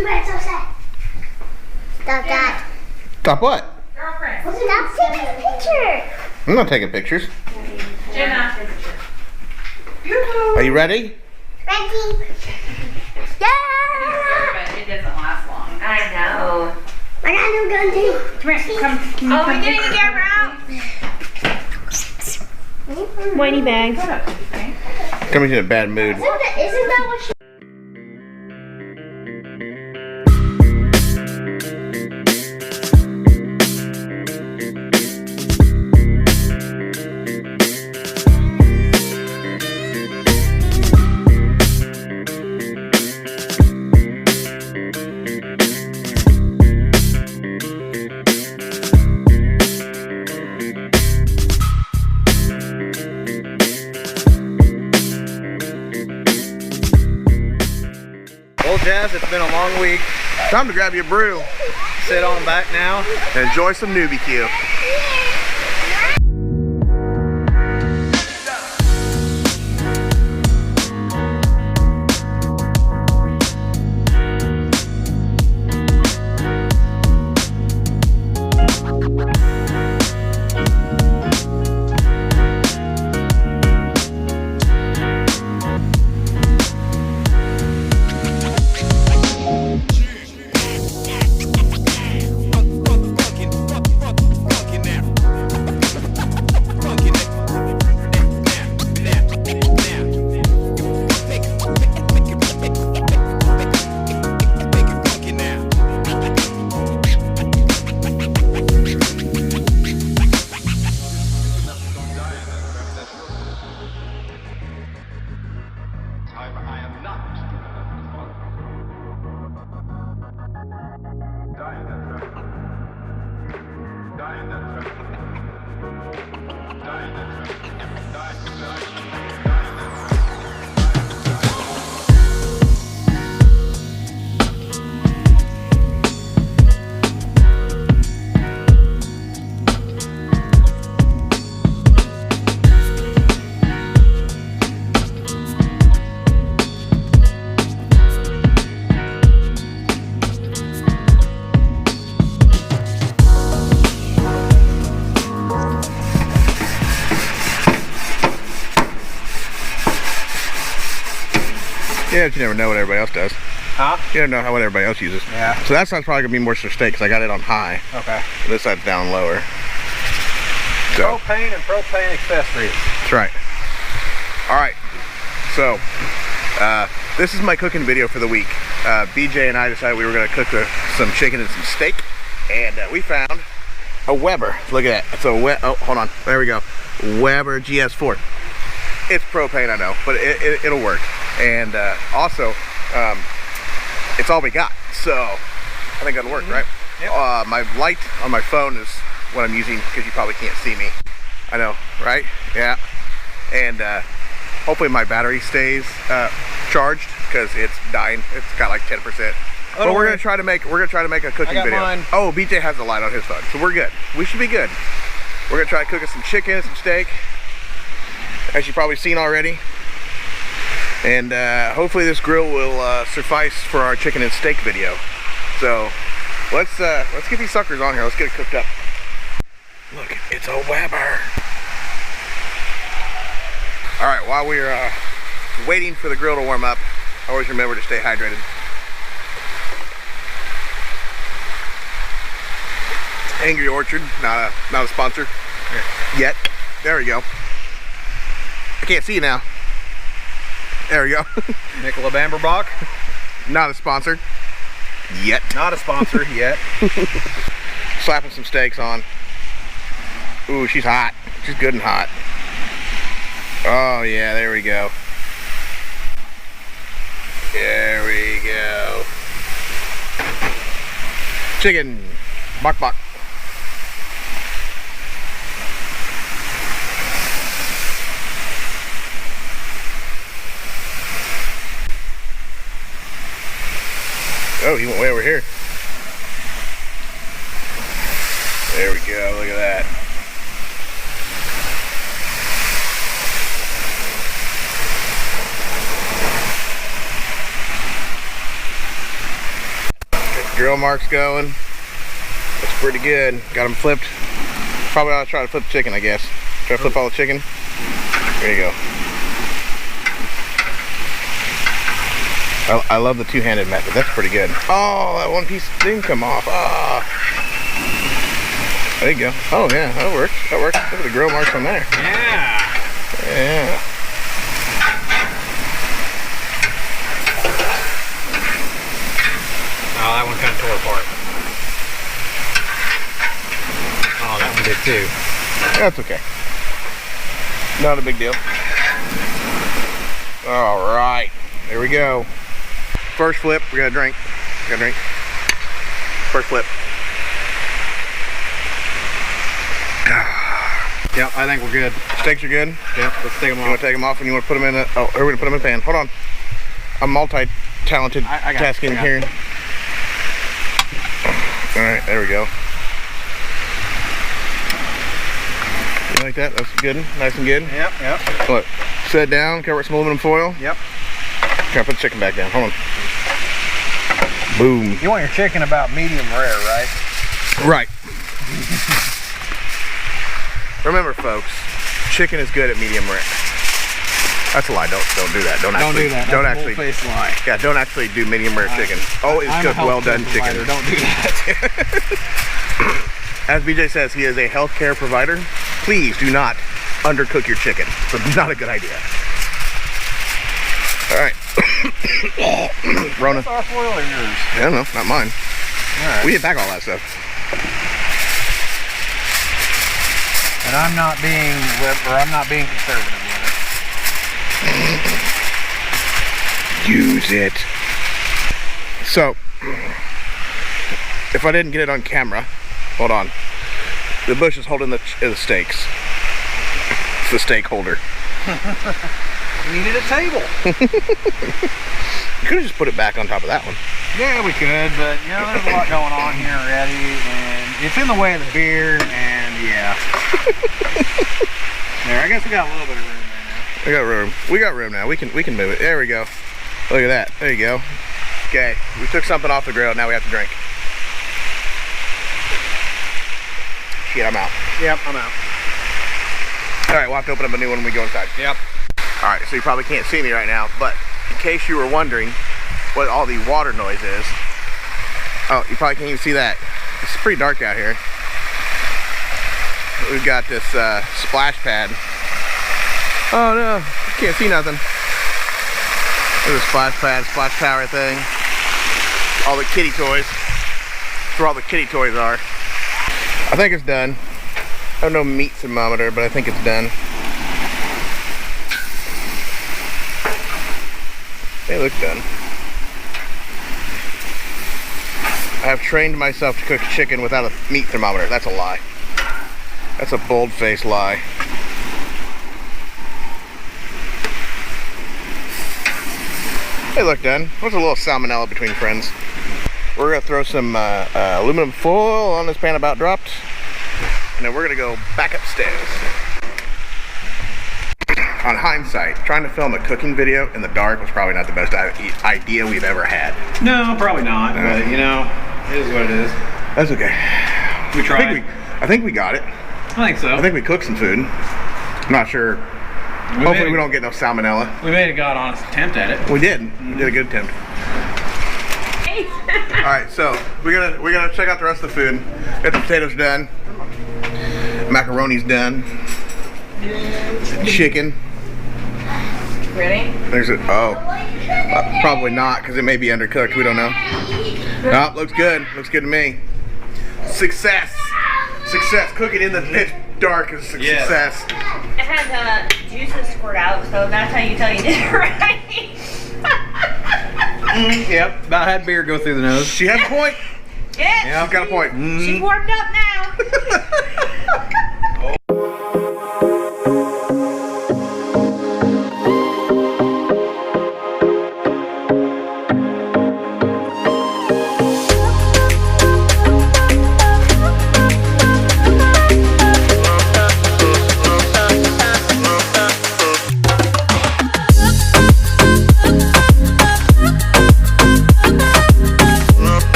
too bad, so sad. Stop that. Stop what? Girlfriend. Stop taking a picture. I'm not taking pictures. Jenna. Are you ready? Ready? Yeah! But it doesn't last long. I know. I got no gun too. Come here. Come. Oh, we're getting the camera out. Whitey bag. Coming in a bad mood. Isn't that what she... Well, Jazz, it's been a long week. Time to grab your brew. Sit on back now and enjoy some NewBQ. Yeah, but you never know what everybody else does. Huh? You don't know what everybody else uses. Yeah. So that side's probably gonna be more for steak because I got it on high. Okay. This side's down lower. So Propane and propane accessories. that's right. All right. So this is my cooking video for the week. BJ and I decided we were gonna cook some chicken and some steak, and we found a Weber. Look at that. It's a oh, hold on. There we go. Weber GS4. It's propane, I know, but it'll work. And also, it's all we got, so I think that'll work, right? Yep. My light on my phone is what I'm using because you probably can't see me. I know, right? Yeah. And hopefully my battery stays charged because it's dying. It's got like 10%. But we're gonna try to make a cooking video. Mine. Oh, BJ has the light on his phone, so we're good. We should be good. We're gonna try cooking some chicken, some steak, as you've probably seen already. And hopefully this grill will suffice for our chicken and steak video. So let's get these suckers on here. Let's get it cooked up. Look, it's a Weber. All right, while we're waiting for the grill to warm up, always remember to stay hydrated. Angry Orchard, not a sponsor yet. There we go. I can't see you now. There we go. Nicola Bamberbach. Not a sponsor yet. Not a sponsor yet. Slapping some steaks on. Ooh, she's hot. She's good and hot. Oh yeah, there we go. There we go. Chicken. Bok bok. Oh, he went way over here. There we go, look at that. grill marks going. Looks pretty good. Got them flipped. Probably ought to try to flip the chicken, I guess. Try to flip all the chicken. There you go. I love the two-handed method. That's pretty good. Oh, that one piece didn't come off. Ah. There you go. Oh yeah, that works. That works. Look at the grill marks on there. Yeah. Yeah. Oh, that one kind of tore apart. Oh, that one did too. That's okay. Not a big deal. All right, there we go. First flip, we got a drink. We got a drink. First flip. Yep, I think we're good. Steaks are good. Yep, let's take them You off. want to take them off and you want to put them in a, oh, we're going to put them in a pan. Hold on. I'm multi-talented I got it, tasking I got here. it. All right, there we go. You like that? That's good, nice and good. Yep, yep. What? Set it down, cover it with some aluminum foil. Yep. Try to put the chicken back down. Hold on. Boom. You want your chicken about medium rare, right? Right. Remember, folks, chicken is good at medium rare. That's a lie. Don't do that. Don't Don't actually, do that. Don't That's a actually. full-faced lie. Yeah, don't actually do medium rare chicken. Always I'm cook a well done healthcare chicken. provider. Don't do that. As BJ says, he is a healthcare provider. Please do not undercook your chicken. It's not a good idea. All right. Rona. Our foil or yours? I don't know. Not mine. All right. We didn't pack all that stuff. And I'm not being conservative with it. Use it. So, if I didn't get it on camera, hold on. The bush is holding the steaks. It's the steak holder. We needed a table. You could have just put it back on top of that one. Yeah, we could, but you know, there's a lot going on here already, and it's in the way of the beer, and yeah. There, I guess we got a little bit of room there now. We got room. We got room now. We can move it. There we go. Look at that. There you go. Okay, we took something off the grill. Now we have to drink. Shit, I'm out. Yep, I'm out. All right, we'll have to open up a new one when we go inside. Yep. All right, so you probably can't see me right now, but in case you were wondering what all the water noise is, oh, you probably can't even see that. It's pretty dark out here. We've got this splash pad. Oh no, you can't see nothing. There's a splash pad, splash tower thing. All the kitty toys. That's where all the kitty toys are. I think it's done. I have no meat thermometer, but I think it's done. It looks done. I have trained myself to cook chicken without a meat thermometer. That's a lie. That's a bold-faced lie. They look done. What's a little salmonella between friends? We're gonna throw some aluminum foil on this pan about dropped, and then we're gonna go back upstairs. On hindsight, trying to film a cooking video in the dark was probably not the best idea we've ever had. No, probably not, but you know, it is what it is. That's okay. We tried. I think we got it. I think so. I think we cooked some food. I'm not sure. Hopefully we don't get no salmonella. We made a god honest attempt at it. We did. We did a good attempt. All right, so we're gonna check out the rest of the food. Got the potatoes done. Macaroni's done. Chicken. Ready? There's a probably not because it may be undercooked. We don't know. No, looks good. Looks good to me. Success. Success. Cooking in the pitch dark is a success. It had juices squirt out, so that's how you tell you did it right. Yep, about had beer go through the nose. She has a point. Yeah. She's got a point. She's warmed up now.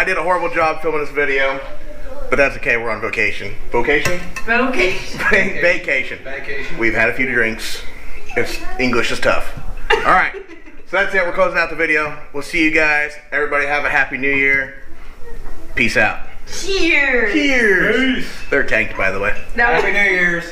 did a horrible job filming this video, but that's okay. We're on vacation. Vocation? Vocation. Vacation. Vacation. We've had a few drinks. It's English is tough. All right. So that's it. We're closing out the video. We'll see you guys. Everybody have a happy new year. Peace out. Cheers. Cheers. They're tanked, by the way. No. Happy New Year's.